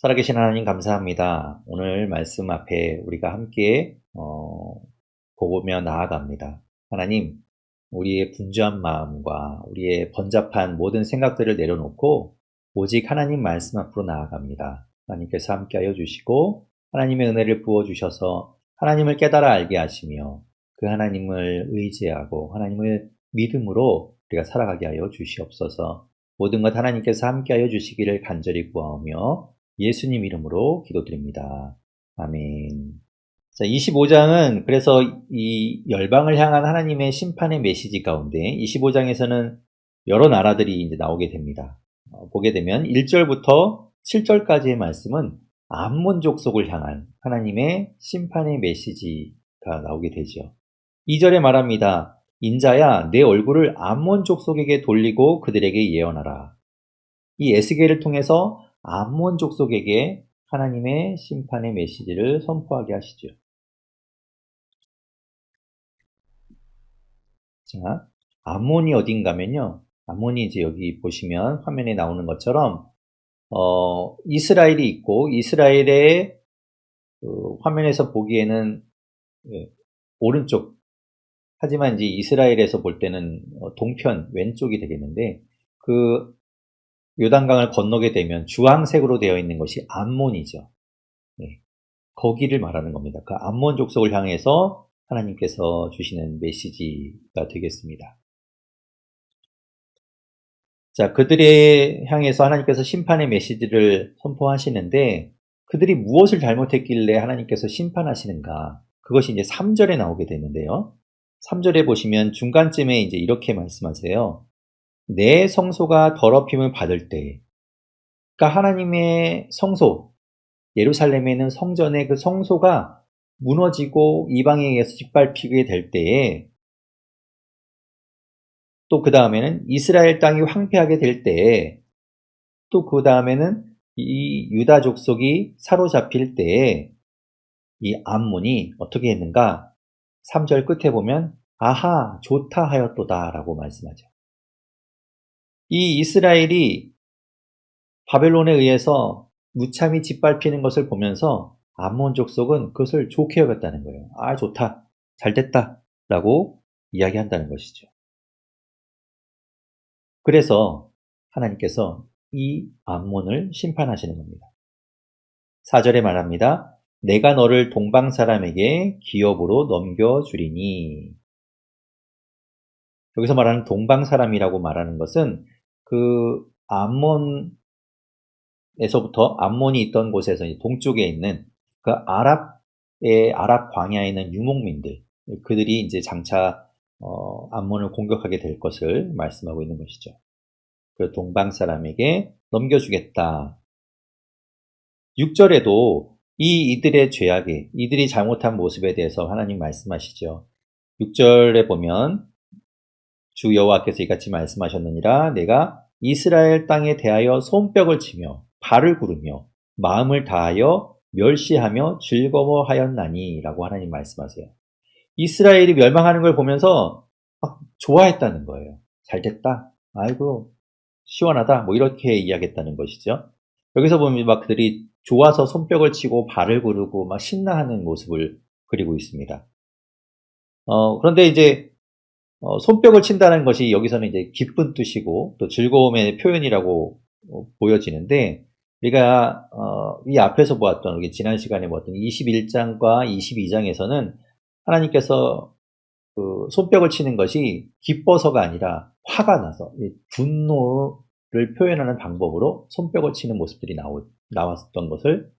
살아계신 하나님 감사합니다. 오늘 말씀 앞에 우리가 함께 보며 나아갑니다. 하나님, 우리의 분주한 마음과 우리의 번잡한 모든 생각들을 내려놓고 오직 하나님 말씀 앞으로 나아갑니다. 하나님께서 함께하여 주시고 하나님의 은혜를 부어주셔서 하나님을 깨달아 알게 하시며 그 하나님을 의지하고 하나님을 믿음으로 우리가 살아가게 하여 주시옵소서. 모든 것 하나님께서 함께하여 주시기를 간절히 구하오며 예수님 이름으로 기도드립니다. 아멘. 자, 25장은 그래서 이 열방을 향한 하나님의 심판의 메시지 가운데 25장에서는 여러 나라들이 이제 나오게 됩니다. 보게 되면 1절부터 7절까지의 말씀은 암몬 족속을 향한 하나님의 심판의 메시지가 나오게 되죠. 2절에 말합니다. 인자야, 내 얼굴을 암몬 족속에게 돌리고 그들에게 예언하라. 이 에스겔을 통해서 암몬 족속에게 하나님의 심판의 메시지를 선포하게 하시죠. 자, 암몬이 어딘가면요. 암몬이 이제 여기 보시면 화면에 나오는 것처럼 이스라엘이 있고 이스라엘의 화면에서 보기에는 오른쪽, 하지만 이제 이스라엘에서 볼 때는 동편 왼쪽이 되겠는데 그 요단강을 건너게 되면 주황색으로 되어 있는 것이 암몬이죠. 네, 거기를 말하는 겁니다. 그 암몬 족속을 향해서 하나님께서 주시는 메시지가 되겠습니다. 자, 그들에 향해서 하나님께서 심판의 메시지를 선포하시는데 그들이 무엇을 잘못했길래 하나님께서 심판하시는가? 그것이 이제 3절에 나오게 되는데요. 3절에 보시면 중간쯤에 이제 이렇게 말씀하세요. 내 성소가 더럽힘을 받을 때, 그러니까 하나님의 성소, 예루살렘에 있는 성전의 그 성소가 무너지고 이방에 의해서 짓밟히게 될 때에, 또 그 다음에는 이스라엘 땅이 황폐하게 될 때에, 또 그 다음에는 이 유다 족속이 사로잡힐 때에 이 암몬이 어떻게 했는가? 3절 끝에 보면 아하 좋다 하였도다 라고 말씀하죠. 이 이스라엘이 바벨론에 의해서 무참히 짓밟히는 것을 보면서 암몬 족속은 그것을 좋게 여겼다는 거예요. 아, 좋다. 잘 됐다. 라고 이야기한다는 것이죠. 그래서 하나님께서 이 암몬을 심판하시는 겁니다. 4절에 말합니다. 내가 너를 동방 사람에게 기업으로 넘겨주리니. 여기서 말하는 동방 사람이라고 말하는 것은 그 암몬이 있던 곳에서 동쪽에 있는 그 아랍 광야에 있는 유목민들, 그들이 이제 장차 암몬을 공격하게 될 것을 말씀하고 있는 것이죠. 그 동방 사람에게 넘겨주겠다. 6절에도 이들의 죄악에, 이들이 잘못한 모습에 대해서 하나님 말씀하시죠. 6절에 보면 주 여호와께서 이같이 말씀하셨느니라. 내가 이스라엘 땅에 대하여 손뼉을 치며 발을 구르며 마음을 다하여 멸시하며 즐거워하였나니 라고 하나님 말씀하세요. 이스라엘이 멸망하는 걸 보면서 막 좋아했다는 거예요. 잘됐다. 아이고 시원하다. 뭐 이렇게 이야기했다는 것이죠. 여기서 보면 막 그들이 좋아서 손뼉을 치고 발을 구르고 막 신나하는 모습을 그리고 있습니다. 그런데 이제 손뼉을 친다는 것이 여기서는 이제 기쁜 뜻이고 또 즐거움의 표현이라고 보여지는데, 우리가 이 앞에서 보았던, 우리 지난 시간에 보았던 21장과 22장에서는 하나님께서 그 손뼉을 치는 것이 기뻐서가 아니라 화가 나서 분노를 표현하는 방법으로 손뼉을 치는 모습들이 나왔던 것을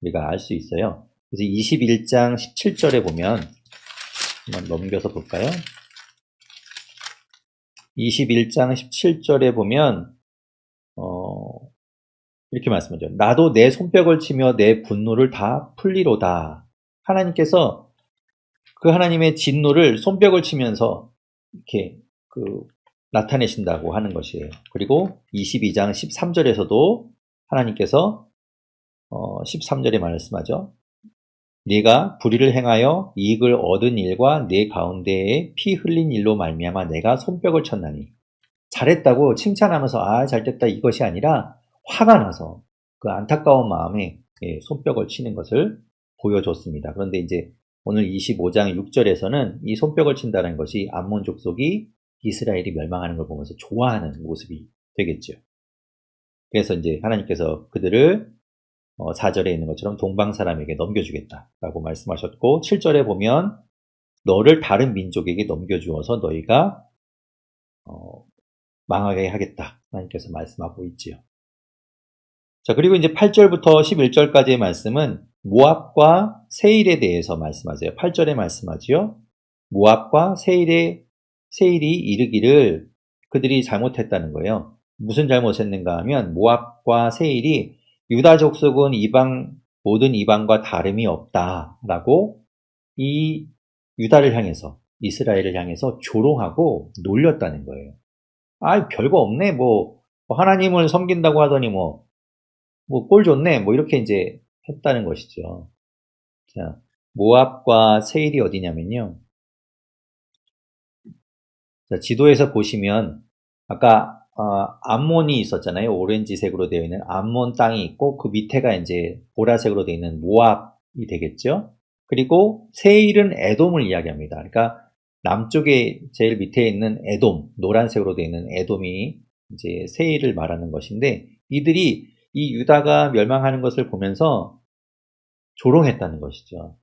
우리가 알 수 있어요. 그래서 21장 17절에 보면 한번 넘겨서 볼까요? 21장 17절에 보면 이렇게 말씀하죠. 나도 내 손뼉을 치며 내 분노를 다 풀리로다. 하나님께서 그 하나님의 진노를 손뼉을 치면서 이렇게 나타내신다고 하는 것이에요. 그리고 22장 13절에서도 하나님께서 13절에 말씀하죠. 네가 불의를 행하여 이익을 얻은 일과 내 가운데에 피 흘린 일로 말미암아 내가 손뼉을 쳤나니. 잘했다고 칭찬하면서 아 잘됐다 이것이 아니라 화가 나서 그 안타까운 마음에 손뼉을 치는 것을 보여줬습니다. 그런데 이제 오늘 25장 6절에서는 이 손뼉을 친다는 것이 암몬 족속이 이스라엘이 멸망하는 걸 보면서 좋아하는 모습이 되겠죠. 그래서 이제 하나님께서 그들을 4절에 있는 것처럼 동방 사람에게 넘겨주겠다라고 말씀하셨고 7절에 보면 너를 다른 민족에게 넘겨주어서 너희가 망하게 하겠다. 하나님께서 말씀하고 있지요. 자, 그리고 이제 8절부터 11절까지의 말씀은 모압과 세일에 대해서 말씀하세요. 8절에 말씀하지요. 모압과 세일이 이르기를 그들이 잘못했다는 거예요. 무슨 잘못했는가 하면 모압과 세일이 유다 족속은 모든 이방과 다름이 없다라고 이 유다를 향해서 이스라엘을 향해서 조롱하고 놀렸다는 거예요. 별거 없네. 뭐 하나님을 섬긴다고 하더니 꼴 좋네. 이렇게 이제 했다는 것이죠. 자, 모압과 세일이 어디냐면요. 자, 지도에서 보시면 아까 암몬이 있었잖아요. 오렌지색으로 되어 있는 암몬 땅이 있고 그 밑에가 이제 보라색으로 되어 있는 모압이 되겠죠. 그리고 세일은 에돔을 이야기합니다. 그러니까 남쪽에 제일 밑에 있는 에돔, 노란색으로 되어 있는 에돔이 이제 세일을 말하는 것인데 이들이 이 유다가 멸망하는 것을 보면서 조롱했다는 것이죠.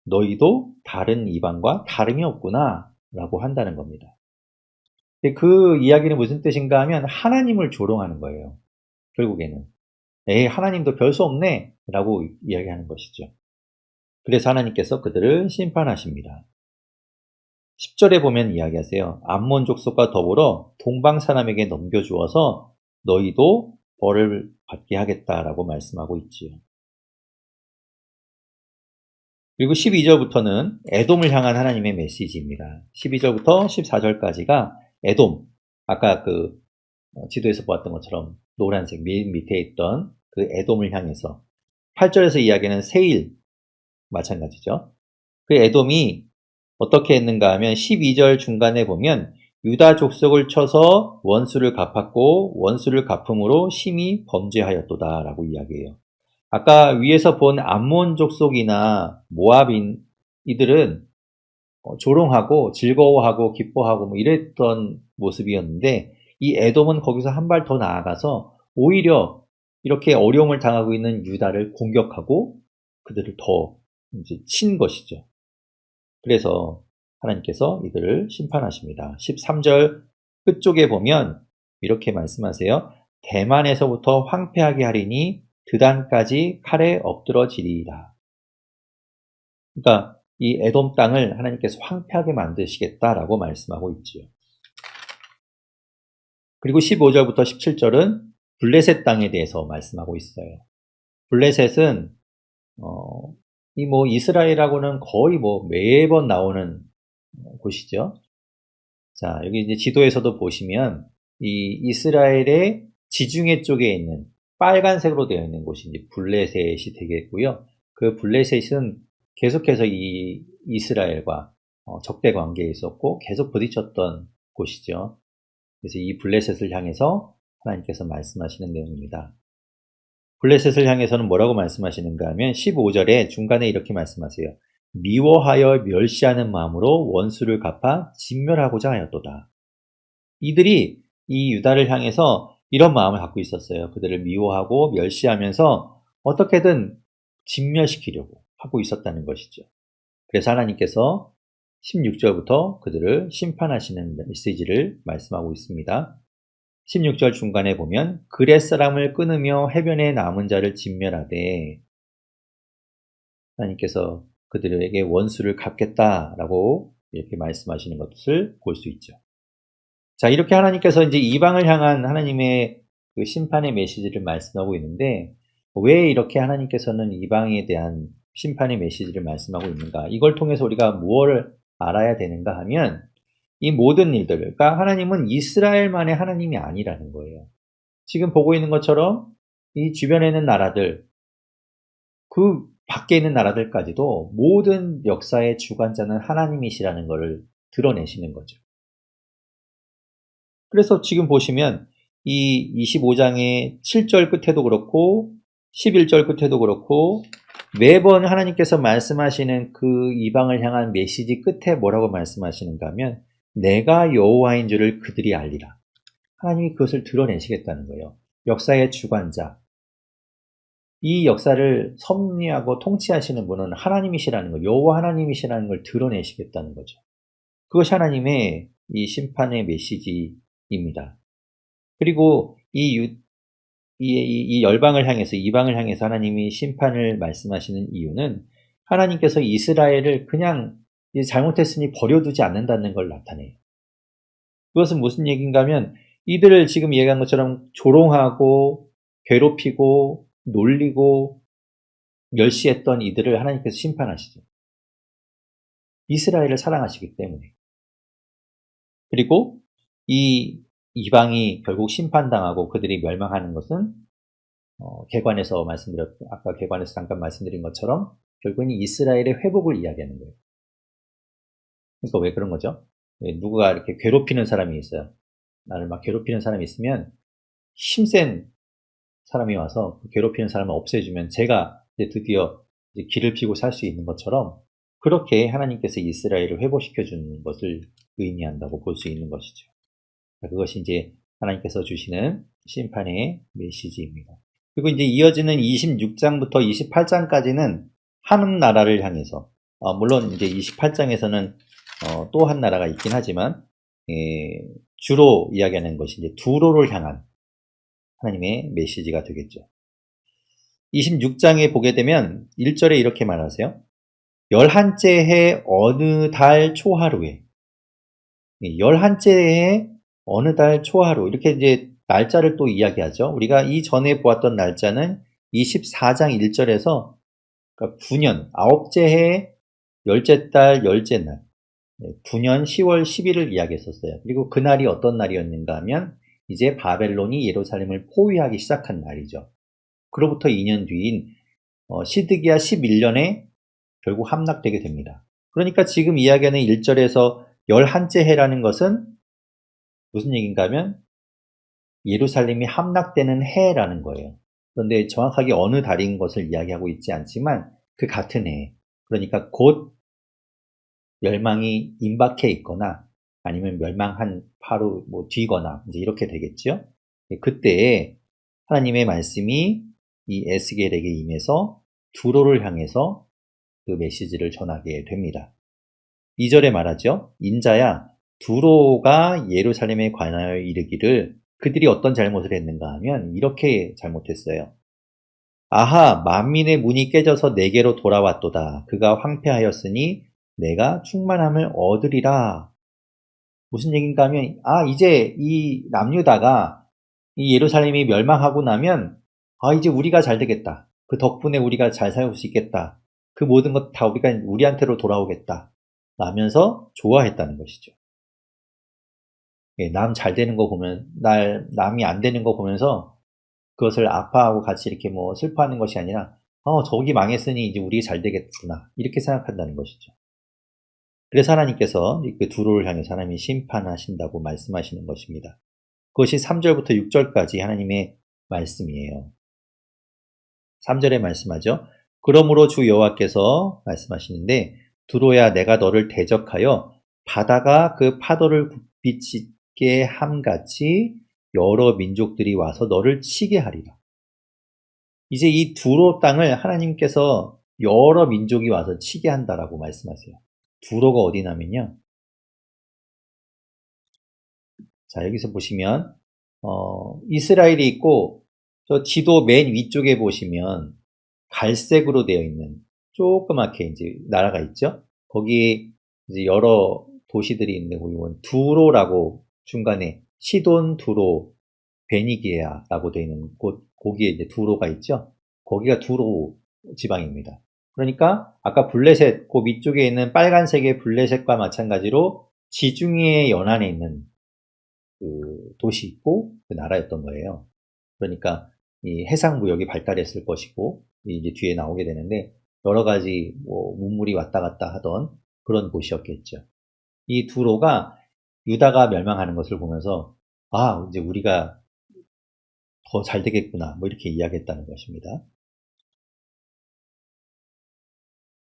너희도 다른 이방과 다름이 없구나 라고 한다는 겁니다. 그 이야기는 무슨 뜻인가 하면 하나님을 조롱하는 거예요. 결국에는. 하나님도 별 수 없네 라고 이야기하는 것이죠. 그래서 하나님께서 그들을 심판하십니다. 10절에 보면 이야기하세요. 암몬 족속과 더불어 동방 사람에게 넘겨주어서 너희도 벌을 받게 하겠다라고 말씀하고 있지요. 그리고 12절부터는 에돔을 향한 하나님의 메시지입니다. 12절부터 14절까지가 에돔, 아까 그 지도에서 보았던 것처럼 노란색 밑에 있던 그 에돔을 향해서 8절에서 이야기하는 세일, 마찬가지죠. 그 에돔이 어떻게 했는가 하면 12절 중간에 보면 유다 족속을 쳐서 원수를 갚았고 원수를 갚음으로 심히 범죄하였도다 라고 이야기해요. 아까 위에서 본 암몬 족속이나 모압인 이들은 조롱하고 즐거워하고 기뻐하고 이랬던 모습이었는데 이 에돔은 거기서 한 발 더 나아가서 오히려 이렇게 어려움을 당하고 있는 유다를 공격하고 그들을 더 이제 친 것이죠. 그래서 하나님께서 이들을 심판하십니다. 13절 끝쪽에 보면 이렇게 말씀하세요. 대만에서부터 황폐하게 하리니 드단까지 칼에 엎드러지리이다. 그러니까 이 에돔 땅을 하나님께서 황폐하게 만드시겠다라고 말씀하고 있지요. 그리고 15절부터 17절은 블레셋 땅에 대해서 말씀하고 있어요. 블레셋은 이스라엘하고는 거의 매번 나오는 곳이죠. 자, 여기 이제 지도에서도 보시면 이 이스라엘의 지중해 쪽에 있는 빨간색으로 되어 있는 곳이 이제 블레셋이 되겠고요. 그 블레셋은 계속해서 이 이스라엘과 적대 관계에 있었고 계속 부딪혔던 곳이죠. 그래서 이 블레셋을 향해서 하나님께서 말씀하시는 내용입니다. 블레셋을 향해서는 뭐라고 말씀하시는가 하면 15절에 중간에 이렇게 말씀하세요. 미워하여 멸시하는 마음으로 원수를 갚아 진멸하고자 하였도다. 이들이 이 유다를 향해서 이런 마음을 갖고 있었어요. 그들을 미워하고 멸시하면서 어떻게든 진멸시키려고 하고 있었다는 것이죠. 그래서 하나님께서 16절부터 그들을 심판하시는 메시지를 말씀하고 있습니다. 16절 중간에 보면 그렛사람을 끊으며 해변에 남은 자를 진멸하되 하나님께서 그들에게 원수를 갚겠다라고 이렇게 말씀하시는 것을 볼 수 있죠. 자, 이렇게 하나님께서 이제 이방을 향한 하나님의 그 심판의 메시지를 말씀하고 있는데 왜 이렇게 하나님께서는 이방에 대한 심판의 메시지를 말씀하고 있는가? 이걸 통해서 우리가 무엇을 알아야 되는가 하면 이 모든 일들, 그러니까 하나님은 이스라엘만의 하나님이 아니라는 거예요. 지금 보고 있는 것처럼 이 주변에 있는 나라들, 그 밖에 있는 나라들까지도 모든 역사의 주관자는 하나님이시라는 것을 드러내시는 거죠. 그래서 지금 보시면 이 25장의 7절 끝에도 그렇고 11절 끝에도 그렇고 매번 하나님께서 말씀하시는 그 이방을 향한 메시지 끝에 뭐라고 말씀하시는가 하면 내가 여호와인 줄을 그들이 알리라. 하나님이 그것을 드러내시겠다는 거예요. 역사의 주관자. 이 역사를 섭리하고 통치하시는 분은 하나님이시라는 거, 여호와 하나님이시라는 걸 드러내시겠다는 거죠. 그것이 하나님의 이 심판의 메시지입니다. 그리고 이 열방을 향해서, 이방을 향해서 하나님이 심판을 말씀하시는 이유는 하나님께서 이스라엘을 그냥 잘못했으니 버려두지 않는다는 걸 나타내요. 그것은 무슨 얘기인가 하면 이들을 지금 얘기한 것처럼 조롱하고 괴롭히고 놀리고 멸시했던 이들을 하나님께서 심판하시죠. 이스라엘을 사랑하시기 때문에. 그리고 이 이방이 결국 심판당하고 그들이 멸망하는 것은 아까 개관에서 잠깐 말씀드린 것처럼 결국은 이스라엘의 회복을 이야기하는 거예요. 그러니까 왜 그런 거죠? 누구가 이렇게 괴롭히는 사람이 있어요. 나를 막 괴롭히는 사람이 있으면 힘센 사람이 와서 그 괴롭히는 사람을 없애주면 제가 이제 드디어 이제 길을 피고 살 수 있는 것처럼 그렇게 하나님께서 이스라엘을 회복시켜 주는 것을 의미한다고 볼 수 있는 것이죠. 그것이 이제 하나님께서 주시는 심판의 메시지입니다. 그리고 이제 이어지는 26장부터 28장까지는 한 나라를 향해서, 물론 이제 28장에서는 또 한 나라가 있긴 하지만, 주로 이야기하는 것이 이제 두로를 향한 하나님의 메시지가 되겠죠. 26장에 보게 되면 1절에 이렇게 말하세요. 11째 해 어느 달 초하루에, 11째 해 어느 달 초하루, 이렇게 이제 날짜를 또 이야기하죠. 우리가 이전에 보았던 날짜는 24장 1절에서 그러니까 9년, 9째 해, 10째 달, 10째 날, 9년 10월 10일을 이야기했었어요. 그리고 그날이 어떤 날이었는가 하면 이제 바벨론이 예루살렘을 포위하기 시작한 날이죠. 그로부터 2년 뒤인 시드기야 11년에 결국 함락되게 됩니다. 그러니까 지금 이야기하는 1절에서 11째 해라는 것은 무슨 얘기인가 하면 예루살렘이 함락되는 해라는 거예요. 그런데 정확하게 어느 달인 것을 이야기하고 있지 않지만 그 같은 해, 그러니까 곧 멸망이 임박해 있거나 아니면 멸망한 바로 뒤거나 이제 이렇게 되겠죠. 그때에 하나님의 말씀이 이 에스겔에게 임해서 두로를 향해서 그 메시지를 전하게 됩니다. 2절에 말하죠. 인자야, 두로가 예루살렘에 관하여 이르기를 그들이 어떤 잘못을 했는가 하면 이렇게 잘못했어요. 아하, 만민의 문이 깨져서 내게로 돌아왔도다. 그가 황폐하였으니 내가 충만함을 얻으리라. 무슨 얘기인가 하면 이제 이 남유다가 이 예루살렘이 멸망하고 나면 이제 우리가 잘 되겠다. 그 덕분에 우리가 잘 살 수 있겠다. 그 모든 것 다 우리한테로 돌아오겠다. 라면서 좋아했다는 것이죠. 남 잘 되는 거 보면, 남이 안 되는 거 보면서 그것을 아파하고 같이 이렇게 슬퍼하는 것이 아니라, 저기 망했으니 이제 우리 잘 되겠구나. 이렇게 생각한다는 것이죠. 그래서 하나님께서 그 두로를 향해서 하나님이 심판하신다고 말씀하시는 것입니다. 그것이 3절부터 6절까지 하나님의 말씀이에요. 3절에 말씀하죠. 그러므로 주 여호와께서 말씀하시는데 두로야 내가 너를 대적하여 바다가 그 파도를 굽이치게 함같이 여러 민족들이 와서 너를 치게 하리라. 이제 이 두로 땅을 하나님께서 여러 민족이 와서 치게 한다라고 말씀하세요. 두로가 어디냐면요. 자, 여기서 보시면 이스라엘이 있고 저 지도 맨 위쪽에 보시면 갈색으로 되어 있는 조그맣게 이제 나라가 있죠. 거기에 이제 여러 도시들이 있는데 거기 보면 두로라고 중간에 시돈, 두로, 베니기아라고 되어 있는 거기에 이제 두로가 있죠. 거기가 두로 지방입니다. 그러니까 아까 블레셋 그 밑쪽에 있는 빨간색의 블레셋과 마찬가지로 지중해 연안에 있는 그 도시 있고 그 나라였던 거예요. 그러니까 이 해상 무역이 발달했을 것이고 이제 뒤에 나오게 되는데 여러 가지 문물이 왔다 갔다 하던 그런 곳이었겠죠. 이 두로가 유다가 멸망하는 것을 보면서 이제 우리가 더 잘 되겠구나 이렇게 이야기했다는 것입니다.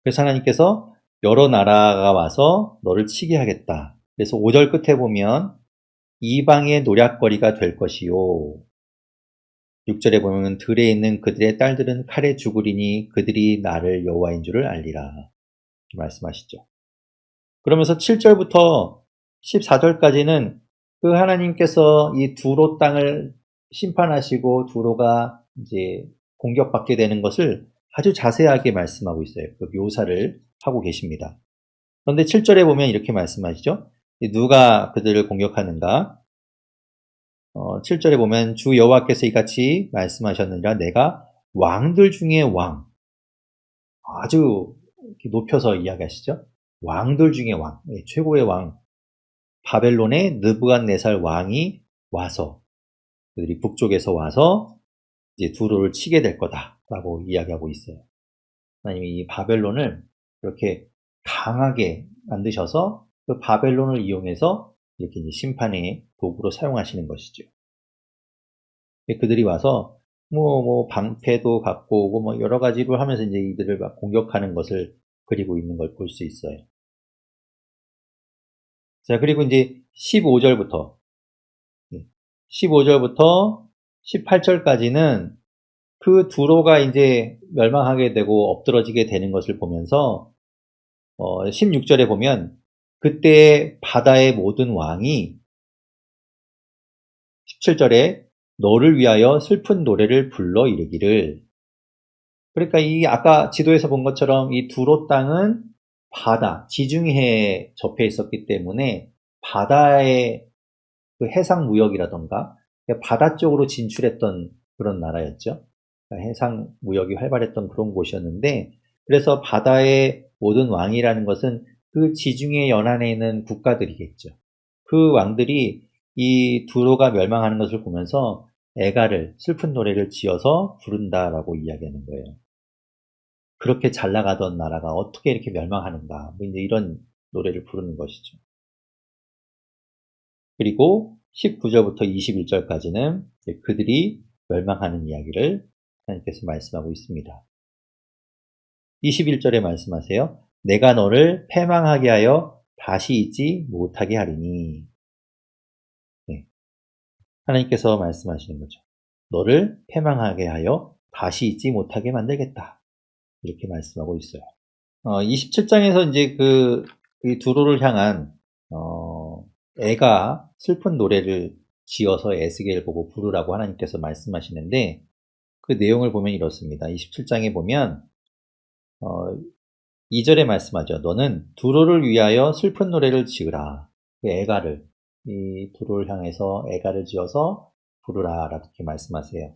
그래서 하나님께서 여러 나라가 와서 너를 치게 하겠다. 그래서 5절 끝에 보면 이방의 노략거리가 될 것이요. 6절에 보면 들에 있는 그들의 딸들은 칼에 죽으리니 그들이 나를 여호와인 줄을 알리라. 말씀하시죠. 그러면서 7절부터 14절까지는 그 하나님께서 이 두로 땅을 심판하시고 두로가 이제 공격받게 되는 것을 아주 자세하게 말씀하고 있어요. 그 묘사를 하고 계십니다. 그런데 7절에 보면 이렇게 말씀하시죠. 누가 그들을 공격하는가? 7절에 보면 주 여호와께서 이같이 말씀하셨느니라 내가 왕들 중에 왕, 아주 높여서 이야기하시죠. 왕들 중에 왕, 최고의 왕, 바벨론의 느부갓네살 왕이 와서 그들이 북쪽에서 와서 이제 두로를 치게 될 거다라고 이야기하고 있어요. 하나님이 이 바벨론을 이렇게 강하게 만드셔서 그 바벨론을 이용해서 이렇게 이제 심판의 도구로 사용하시는 것이죠. 그들이 와서 방패도 갖고 오고 뭐 여러 가지로 하면서 이제 이들을 막 공격하는 것을 그리고 있는 걸 볼 수 있어요. 자, 그리고 이제 15절부터 18절까지는 그 두로가 이제 멸망하게 되고 엎드러지게 되는 것을 보면서 16절에 보면 그때 바다의 모든 왕이 17절에 너를 위하여 슬픈 노래를 불러 이르기를. 그러니까 이 아까 지도에서 본 것처럼 이 두로 땅은 바다, 지중해에 접해 있었기 때문에 바다의 그 해상 무역이라던가 바다 쪽으로 진출했던 그런 나라였죠. 그러니까 해상 무역이 활발했던 그런 곳이었는데, 그래서 바다의 모든 왕이라는 것은 그 지중해 연안에 있는 국가들이겠죠. 그 왕들이 이 두로가 멸망하는 것을 보면서 애가를, 슬픈 노래를 지어서 부른다라고 이야기하는 거예요. 그렇게 잘 나가던 나라가 어떻게 이렇게 멸망하는가, 뭐 이제 이런 노래를 부르는 것이죠. 그리고 19절부터 21절까지는 그들이 멸망하는 이야기를 하나님께서 말씀하고 있습니다. 21절에 말씀하세요. 내가 너를 패망하게 하여 다시 잊지 못하게 하리니. 네. 하나님께서 말씀하시는 거죠. 너를 패망하게 하여 다시 잊지 못하게 만들겠다. 이렇게 말씀하고 있어요. 27장에서 이제 이 두로를 향한 애가 슬픈 노래를 지어서 에스겔을 보고 부르라고 하나님께서 말씀하시는데, 그 내용을 보면 이렇습니다. 27장에 보면 2절에 말씀하죠. 너는 두로를 위하여 슬픈 노래를 지으라. 애가를, 이 두로를 향해서 애가를 지어서 부르라 이렇게 말씀하세요.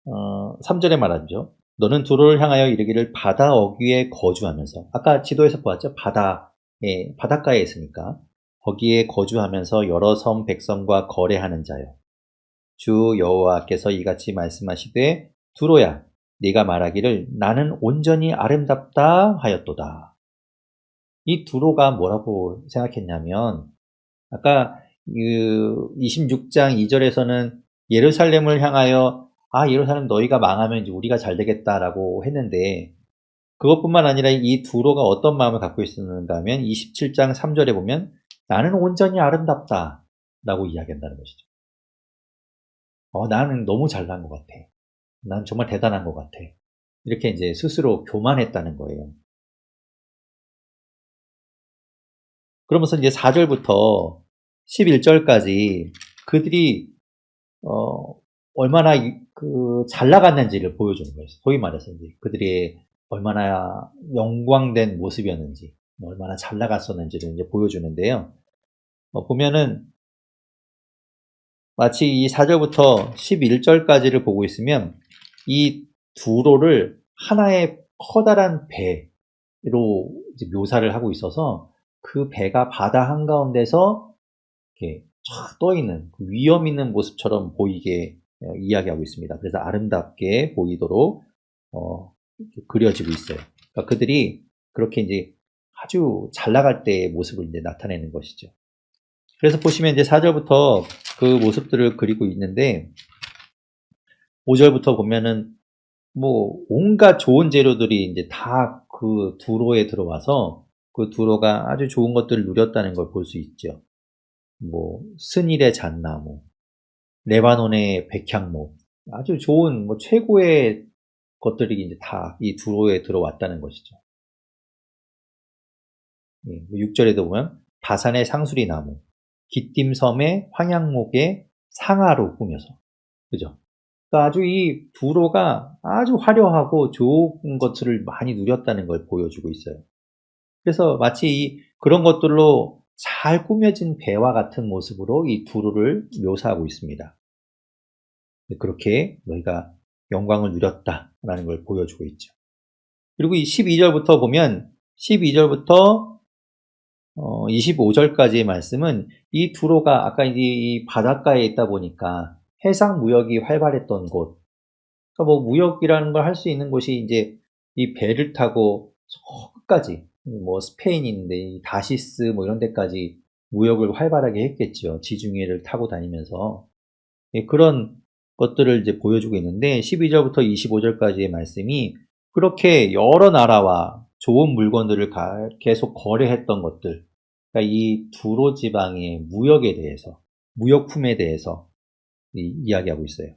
3절에 말하죠. 너는 두로를 향하여 이르기를 바다 어귀에 거주하면서, 아까 지도에서 보았죠. 바닷가에 있으니까 거기에 거주하면서 여러 섬 백성과 거래하는 자요. 주 여호와께서 이같이 말씀하시되 두로야 네가 말하기를 나는 온전히 아름답다 하였도다. 이 두로가 뭐라고 생각했냐면, 아까 26장 2절에서는 예루살렘을 향하여 예루살렘 너희가 망하면 이제 우리가 잘 되겠다라고 했는데, 그것뿐만 아니라 이 두로가 어떤 마음을 갖고 있었는가 하면 27장 3절에 보면 나는 온전히 아름답다 라고 이야기한다는 것이죠. 나는 너무 잘난 것 같아. 난 정말 대단한 것 같아. 이렇게 이제 스스로 교만했다는 거예요. 그러면서 이제 4절부터 11절까지 그들이 얼마나 잘 나갔는지를 보여주는 거예요. 소위 말해서 이제 그들이 얼마나 영광된 모습이었는지, 얼마나 잘 나갔었는지를 이제 보여주는데요. 보면은 마치 이 4절부터 11절까지를 보고 있으면 이 두로를 하나의 커다란 배로 이제 묘사를 하고 있어서 그 배가 바다 한가운데서 이렇게 쫙 떠있는 그 위험 있는 모습처럼 보이게 이야기하고 있습니다. 그래서 아름답게 보이도록 그려지고 있어요. 그러니까 그들이 그렇게 이제 아주 잘 나갈 때의 모습을 이제 나타내는 것이죠. 그래서 보시면 이제 4절부터 그 모습들을 그리고 있는데, 5절부터 보면은 뭐 온갖 좋은 재료들이 이제 다 그 두로에 들어와서 그 두로가 아주 좋은 것들을 누렸다는 걸 볼 수 있죠. 뭐 스닐의 잣나무, 레바논의 백향목, 아주 좋은 뭐 최고의 것들이 이제 다 이 두로에 들어왔다는 것이죠. 예, 6절에도 보면 바산의 상수리 나무, 기띔 섬의 황양목의 상아로 꾸며서, 그죠? 그러니까 아주 이 두로가 아주 화려하고 좋은 것들을 많이 누렸다는 걸 보여주고 있어요. 그래서 마치 그런 것들로 잘 꾸며진 배와 같은 모습으로 이 두로를 묘사하고 있습니다. 그렇게 너희가 영광을 누렸다라는 걸 보여주고 있죠. 그리고 이 12절부터 보면 12절부터 25절까지의 말씀은 이 두로가 아까 이 바닷가에 있다 보니까 해상 무역이 활발했던 곳, 그러니까 뭐 무역이라는 걸 할 수 있는 곳이 이제 이 배를 타고 저 끝까지 뭐 스페인인데 이 다시스 뭐 이런 데까지 무역을 활발하게 했겠죠. 지중해를 타고 다니면서. 예, 그런 것들을 이제 보여주고 있는데 12절부터 25절까지의 말씀이 그렇게 여러 나라와 좋은 물건들을 계속 거래했던 것들, 그러니까 이 두로 지방의 무역에 대해서, 무역품에 대해서 이야기하고 있어요.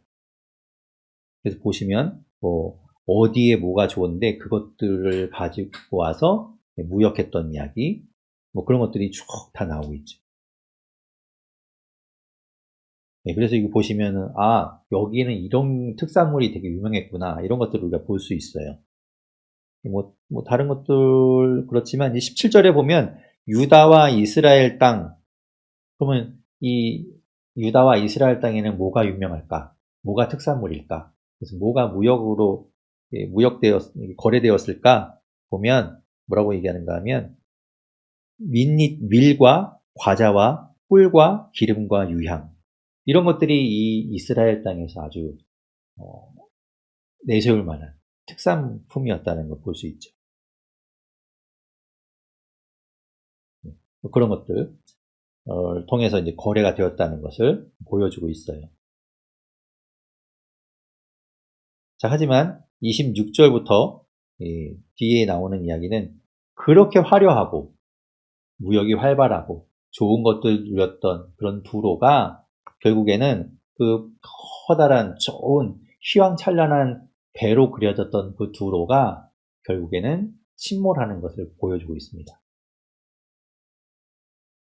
그래서 보시면 뭐 어디에 뭐가 좋은데 그것들을 가지고 와서 무역했던 이야기, 뭐 그런 것들이 쭉 다 나오고 있죠. 네, 그래서 이거 보시면은 여기는 이런 특산물이 되게 유명했구나 이런 것들을 우리가 볼 수 있어요. 뭐 다른 것들 그렇지만 이 17절에 보면 유다와 이스라엘 땅, 그러면 이 유다와 이스라엘 땅에는 뭐가 유명할까? 뭐가 특산물일까? 그래서 뭐가 무역으로 거래되었을까? 보면 뭐라고 얘기하는가 하면 밀과 과자와 꿀과 기름과 유향, 이런 것들이 이 이스라엘 땅에서 아주 내세울 만한 특산품이었다는 걸 볼 수 있죠. 그런 것들 통해서 이제 거래가 되었다는 것을 보여주고 있어요. 자, 하지만 26절부터 뒤에 나오는 이야기는 그렇게 화려하고 무역이 활발하고 좋은 것들 누렸던 그런 두로가 결국에는 그 커다란 좋은 휘황찬란한 배로 그려졌던 그 두로가 결국에는 침몰하는 것을 보여주고 있습니다.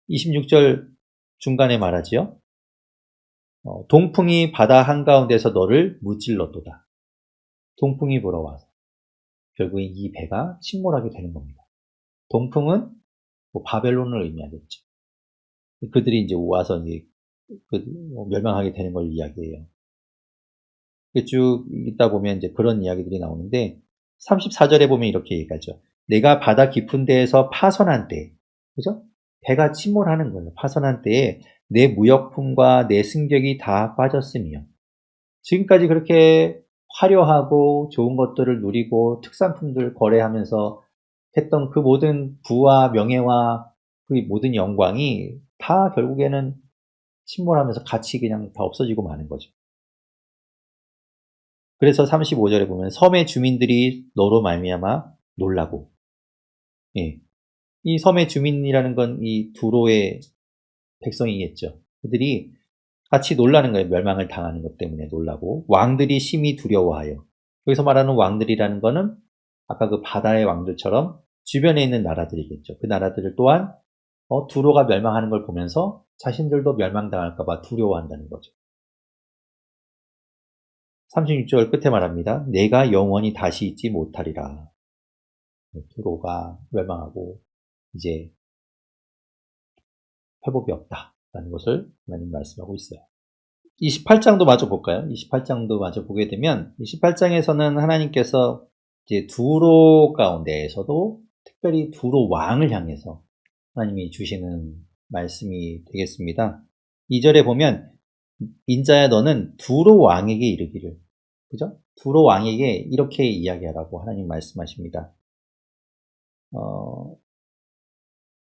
26절 중간에 말하지요. 동풍이 바다 한가운데서 너를 무찔렀도다. 동풍이 불어와서 결국에 이 배가 침몰하게 되는 겁니다. 동풍은 뭐 바벨론을 의미하겠죠. 그들이 이제 와서 이제 멸망하게 되는 걸 이야기해요. 쭉 있다 보면 이제 그런 이야기들이 나오는데 34절에 보면 이렇게 얘기하죠. 내가 바다 깊은 데에서 파선한 때, 그죠? 배가 침몰하는 거예요. 파선한 때에 내 무역품과 내 승격이 다 빠졌으며, 지금까지 그렇게 화려하고 좋은 것들을 누리고 특산품들 거래하면서 했던 그 모든 부와 명예와 그 모든 영광이 다 결국에는 침몰하면서 같이 그냥 다 없어지고 마는 거죠. 그래서 35절에 보면 섬의 주민들이 너로 말미암아 놀라고, 예, 이 섬의 주민이라는 건 이 두로의 백성이겠죠. 그들이 같이 놀라는 거예요. 멸망을 당하는 것 때문에 놀라고. 왕들이 심히 두려워하여. 여기서 말하는 왕들이라는 거는 아까 그 바다의 왕들처럼 주변에 있는 나라들이겠죠. 그 나라들을 또한 두로가 멸망하는 걸 보면서 자신들도 멸망당할까 봐 두려워한다는 거죠. 36절 끝에 말합니다. 내가 영원히 다시 있지 못하리라. 두로가 멸망하고 이제 회복이 없다라는 것을 하나님 말씀하고 있어요. 28장도 마저 볼까요? 28장도 마저 보게 되면 28장에서는 하나님께서 이제 두로 가운데에서도 특별히 두로 왕을 향해서 하나님이 주시는 말씀이 되겠습니다. 2절에 보면 인자야 너는 두로 왕에게 이르기를, 그죠? 두로 왕에게 이렇게 이야기하라고 하나님 말씀하십니다.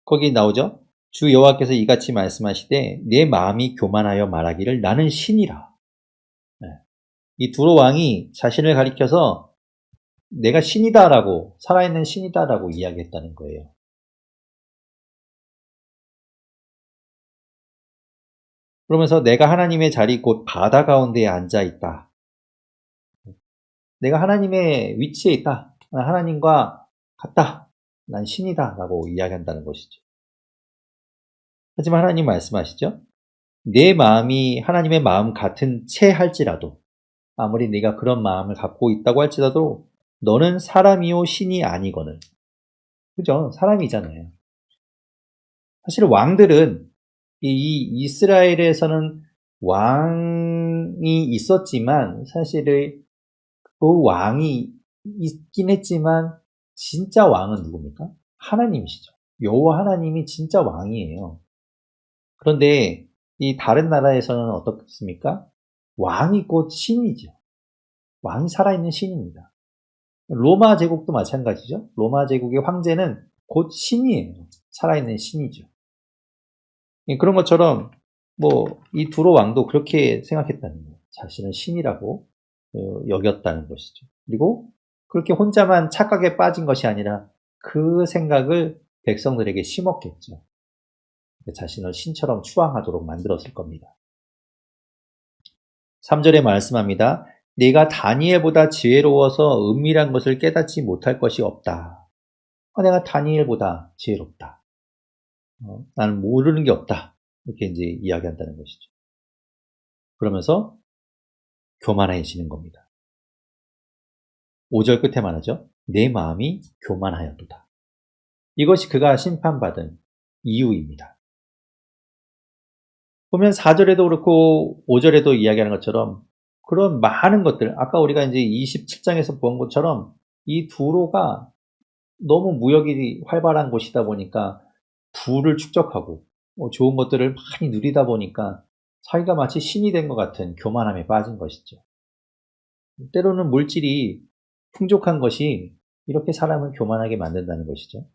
거기 나오죠? 주 여호와께서 이같이 말씀하시되 내 마음이 교만하여 말하기를 나는 신이라. 이 두로 왕이 자신을 가리켜서 내가 신이다라고, 살아있는 신이다라고 이야기했다는 거예요. 그러면서 내가 하나님의 자리 곧 바다 가운데에 앉아 있다. 내가 하나님의 위치에 있다. 난 하나님과 같다. 난 신이다. 라고 이야기한다는 것이죠. 하지만 하나님 말씀하시죠. 내 마음이 하나님의 마음 같은 채 할지라도, 아무리 네가 그런 마음을 갖고 있다고 할지라도 너는 사람이요 신이 아니거늘. 그죠? 사람이잖아요. 사실 왕들은 이 이스라엘에서는 왕이 있었지만 사실은 그 왕이 있긴 했지만 진짜 왕은 누굽니까? 하나님이시죠. 여호와 하나님이 진짜 왕이에요. 그런데 이 다른 나라에서는 어떻습니까? 왕이 곧 신이죠. 왕이 살아있는 신입니다. 로마 제국도 마찬가지죠. 로마 제국의 황제는 곧 신이에요. 살아있는 신이죠. 그런 것처럼 이 두로 왕도 그렇게 생각했다는 거예요. 자신은 신이라고 여겼다는 것이죠. 그리고 그렇게 혼자만 착각에 빠진 것이 아니라 그 생각을 백성들에게 심었겠죠. 자신을 신처럼 추앙하도록 만들었을 겁니다. 3절에 말씀합니다. 네가 다니엘보다 지혜로워서 은밀한 것을 깨닫지 못할 것이 없다. 내가 다니엘보다 지혜롭다. 나는 모르는 게 없다. 이렇게 이제 이야기한다는 것이죠. 그러면서 교만해지는 겁니다. 5절 끝에 말하죠. 내 마음이 교만하였도다. 이것이 그가 심판받은 이유입니다. 보면 4절에도 그렇고 5절에도 이야기하는 것처럼 그런 많은 것들, 아까 우리가 이제 27장에서 본 것처럼 이 두로가 너무 무역이 활발한 곳이다 보니까 부를 축적하고 좋은 것들을 많이 누리다 보니까 자기가 마치 신이 된 것 같은 교만함에 빠진 것이죠. 때로는 물질이 풍족한 것이 이렇게 사람을 교만하게 만든다는 것이죠.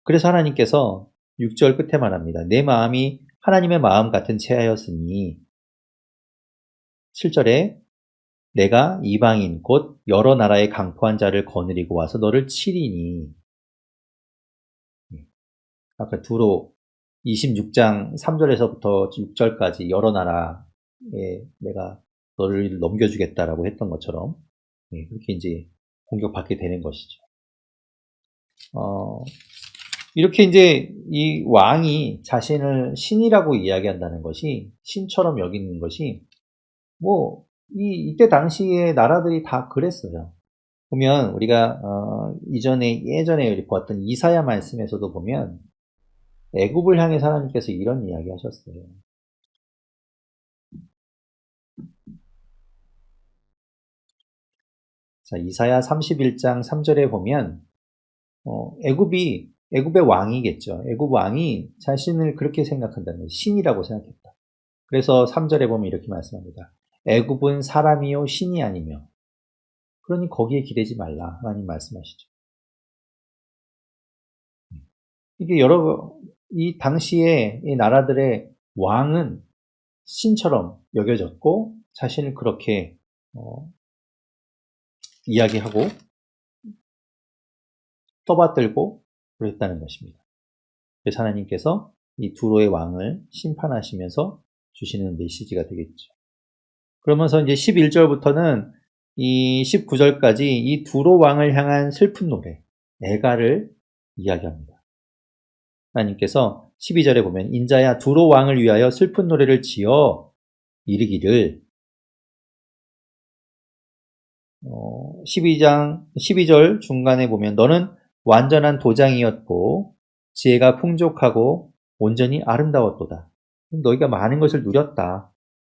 그래서 하나님께서 6절 끝에 말합니다. 내 마음이 하나님의 마음 같은 채하였으니 7절에 내가 이방인 곧 여러 나라의 강포한 자를 거느리고 와서 너를 치리니 아까 두로 26장 3절에서부터 6절까지 여러 나라에 내가 너를 넘겨주겠다라고 했던 것처럼 그렇게 이제 공격받게 되는 것이죠. 이렇게 이제 이 왕이 자신을 신이라고 이야기한다는 것이 신처럼 여기는 것이 이때 당시에 나라들이 다 그랬어요. 보면 우리가 예전에 보았던 이사야 말씀에서도 보면 애굽을 향해서 하나님께서 이런 이야기 하셨어요. 자, 이사야 31장 3절에 보면 애굽의 왕이겠죠. 애굽 왕이 자신을 그렇게 생각한다는 거예요. 신이라고 생각했다. 그래서 3절에 보면 이렇게 말씀합니다. 애굽은 사람이요 신이 아니며 그러니 거기에 기대지 말라. 하나님 말씀하시죠. 이게 이 당시에 이 나라들의 왕은 신처럼 여겨졌고 자신을 그렇게 이야기하고 떠받들고 그랬다는 것입니다. 그래서 하나님께서 이 두로의 왕을 심판하시면서 주시는 메시지가 되겠죠. 그러면서 이제 11절부터는 이 19절까지 이 두로 왕을 향한 슬픈 노래, 애가를 이야기합니다. 하나님께서 12절에 보면 인자야 두로 왕을 위하여 슬픈 노래를 지어 이르기를 12절 중간에 보면 너는 완전한 도장이었고 지혜가 풍족하고 온전히 아름다웠도다. 너희가 많은 것을 누렸다.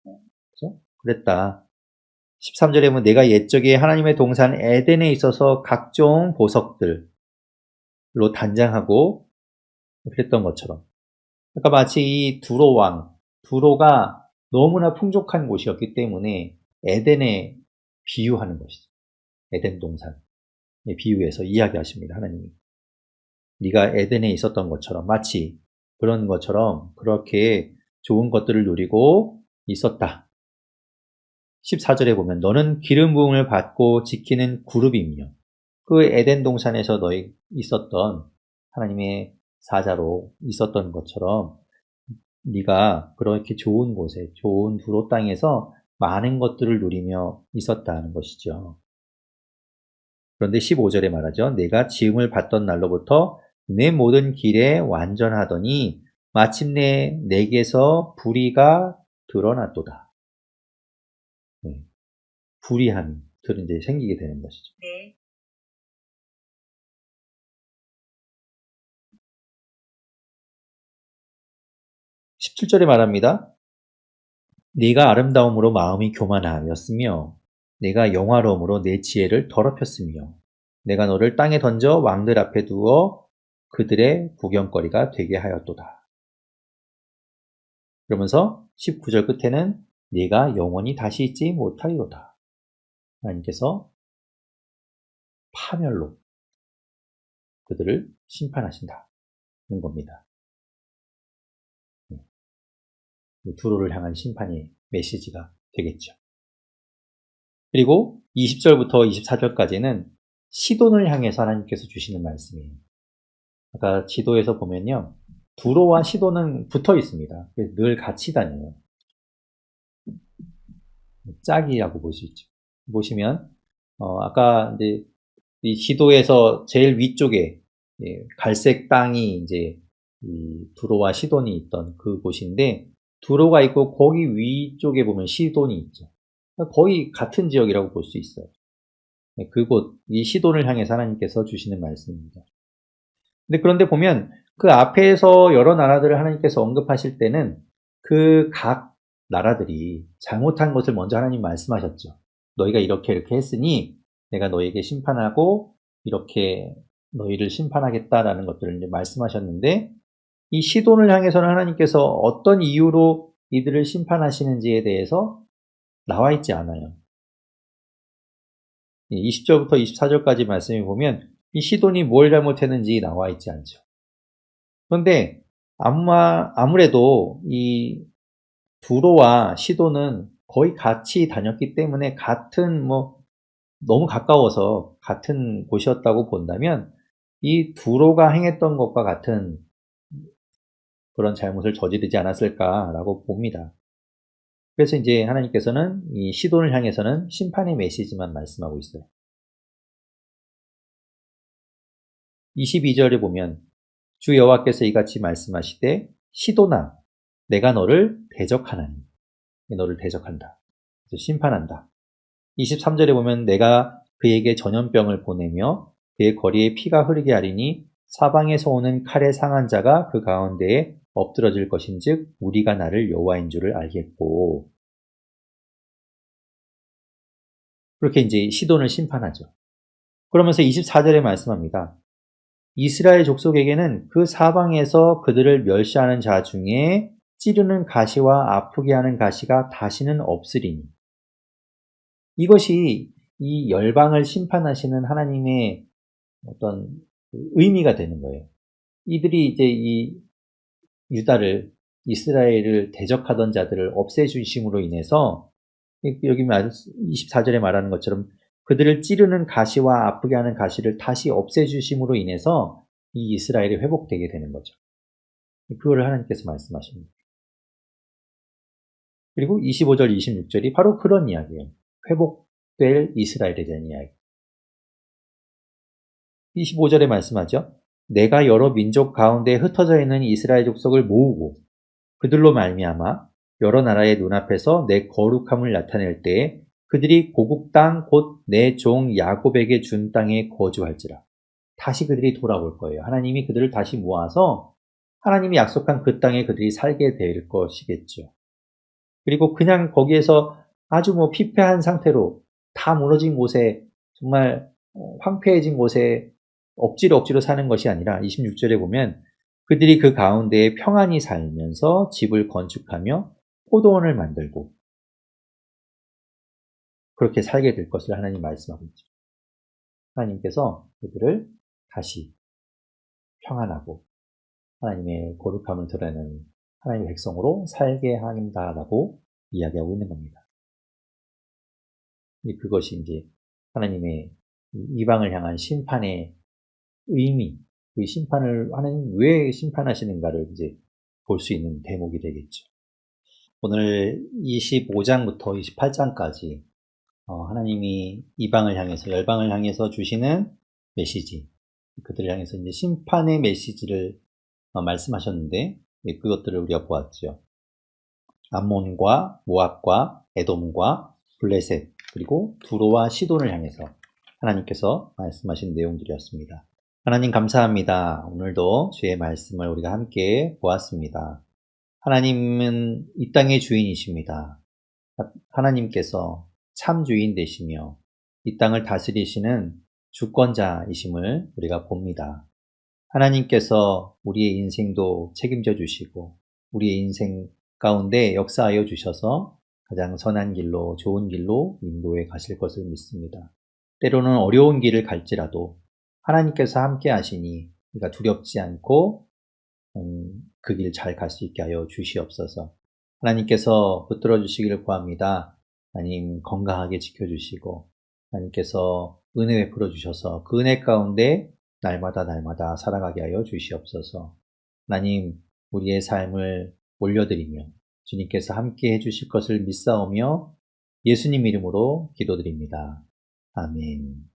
그렇죠? 그랬다. 13절에 보면 내가 옛적에 하나님의 동산 에덴에 있어서 각종 보석들로 단장하고 그랬던 것처럼 그러니까 마치 이 두로가 너무나 풍족한 곳이었기 때문에 에덴에 비유하는 것이죠. 에덴 동산에 비유해서 이야기하십니다. 하나님이. 네가 에덴에 있었던 것처럼 마치 그런 것처럼 그렇게 좋은 것들을 누리고 있었다. 14절에 보면 너는 기름 부음을 받고 지키는 그룹이며 그 에덴 동산에서 너희 있었던 하나님의 사자로 있었던 것처럼 네가 그렇게 좋은 곳에 좋은 두로 땅에서 많은 것들을 누리며 있었다는 것이죠. 그런데 15절에 말하죠. 내가 지음을 받던 날로부터 내 모든 길에 완전하더니 마침내 내게서 불의가 드러났도다. 네, 불의함이 이제 생기게 되는 것이죠. 네. 17절에 말합니다. 네가 아름다움으로 마음이 교만하였으며 내가 영화로움으로 내 지혜를 더럽혔으며 내가 너를 땅에 던져 왕들 앞에 두어 그들의 구경거리가 되게 하였도다. 그러면서 19절 끝에는 네가 영원히 다시 있지 못하리로다. 하나님께서 파멸로 그들을 심판하신다는 겁니다. 두로를 향한 심판의 메시지가 되겠죠. 그리고 20절부터 24절까지는 시돈을 향해서 하나님께서 주시는 말씀이에요. 아까 지도에서 보면요. 두로와 시돈은 붙어 있습니다. 그래서 늘 같이 다녀요. 짝이라고 볼 수 있죠. 보시면, 아까 이제 이 지도에서 제일 위쪽에 갈색 땅이 이제 이 두로와 시돈이 있던 그 곳인데, 두로가 있고 거기 위쪽에 보면 시돈이 있죠. 거의 같은 지역이라고 볼 수 있어요. 그곳, 이 시돈을 향해서 하나님께서 주시는 말씀입니다. 근데 그런데 보면 그 앞에서 여러 나라들을 하나님께서 언급하실 때는 그 각 나라들이 잘못한 것을 먼저 하나님 말씀하셨죠. 너희가 이렇게 했으니 내가 너희에게 심판하고 이렇게 너희를 심판하겠다라는 것들을 이제 말씀하셨는데 이 시돈을 향해서는 하나님께서 어떤 이유로 이들을 심판하시는지에 대해서 나와 있지 않아요. 20절부터 24절까지 말씀을 보면 이 시돈이 뭘 잘못했는지 나와 있지 않죠. 그런데 아무래도 이 두로와 시돈은 거의 같이 다녔기 때문에 같은 너무 가까워서 같은 곳이었다고 본다면 이 두로가 행했던 것과 같은 그런 잘못을 저지르지 않았을까라고 봅니다. 그래서 이제 하나님께서는 이 시돈을 향해서는 심판의 메시지만 말씀하고 있어요. 22절에 보면 주 여호와께서 이같이 말씀하시되 시돈아 내가 너를 대적하나니 너를 대적한다. 그래서 심판한다. 23절에 보면 내가 그에게 전염병을 보내며 그의 거리에 피가 흐르게 하리니 사방에서 오는 칼에 상한 자가 그 가운데에 엎드러질 것인즉 우리가 나를 여호와인 줄을 알겠고 그렇게 이제 시돈을 심판하죠. 그러면서 24절에 말씀합니다. 이스라엘 족속에게는 그 사방에서 그들을 멸시하는 자 중에 찌르는 가시와 아프게 하는 가시가 다시는 없으리니 이것이 이 열방을 심판하시는 하나님의 어떤 의미가 되는 거예요. 이들이 이제 이 유다를 이스라엘을 대적하던 자들을 없애주심으로 인해서 여기 24절에 말하는 것처럼 그들을 찌르는 가시와 아프게 하는 가시를 다시 없애주심으로 인해서 이 이스라엘이 회복되게 되는 거죠. 그거를 하나님께서 말씀하십니다. 그리고 25절, 26절이 바로 그런 이야기예요. 회복될 이스라엘에 대한 이야기. 25절에 말씀하죠. 내가 여러 민족 가운데 흩어져 있는 이스라엘 족속을 모으고 그들로 말미암아 여러 나라의 눈앞에서 내 거룩함을 나타낼 때에 그들이 고국 땅 곧 내 종 야곱에게 준 땅에 거주할지라. 다시 그들이 돌아올 거예요. 하나님이 그들을 다시 모아서 하나님이 약속한 그 땅에 그들이 살게 될 것이겠죠. 그리고 그냥 거기에서 아주 피폐한 상태로 다 무너진 곳에 정말 황폐해진 곳에 억지로 사는 것이 아니라 26절에 보면 그들이 그 가운데에 평안히 살면서 집을 건축하며 포도원을 만들고 그렇게 살게 될 것을 하나님 말씀하고 있죠. 하나님께서 그들을 다시 평안하고 하나님의 거룩함을 드러내는 하나님의 백성으로 살게 한다라고 이야기하고 있는 겁니다. 그것이 이제 하나님의 이방을 향한 심판의 의미, 그 심판을 하나님 왜 심판하시는가를 이제 볼 수 있는 대목이 되겠죠. 오늘 25장부터 28장까지 하나님이 이방을 향해서 열방을 향해서 주시는 메시지, 그들을 향해서 이제 심판의 메시지를 말씀하셨는데 그것들을 우리가 보았죠. 암몬과 모압과 에돔과 블레셋 그리고 두로와 시돈을 향해서 하나님께서 말씀하신 내용들이었습니다. 하나님 감사합니다. 오늘도 주의 말씀을 우리가 함께 보았습니다. 하나님은 이 땅의 주인이십니다. 하나님께서 참 주인 되시며 이 땅을 다스리시는 주권자이심을 우리가 봅니다. 하나님께서 우리의 인생도 책임져 주시고 우리의 인생 가운데 역사하여 주셔서 가장 선한 길로 좋은 길로 인도해 가실 것을 믿습니다. 때로는 어려운 길을 갈지라도 하나님께서 함께 하시니 우리가 두렵지 않고 그 길 잘 갈 수 있게 하여 주시옵소서. 하나님께서 붙들어 주시기를 구합니다. 하나님 건강하게 지켜주시고 하나님께서 은혜 베풀어 주셔서 그 은혜 가운데 날마다 살아가게 하여 주시옵소서. 하나님 우리의 삶을 올려드리며 주님께서 함께 해주실 것을 믿사오며 예수님 이름으로 기도드립니다. 아멘.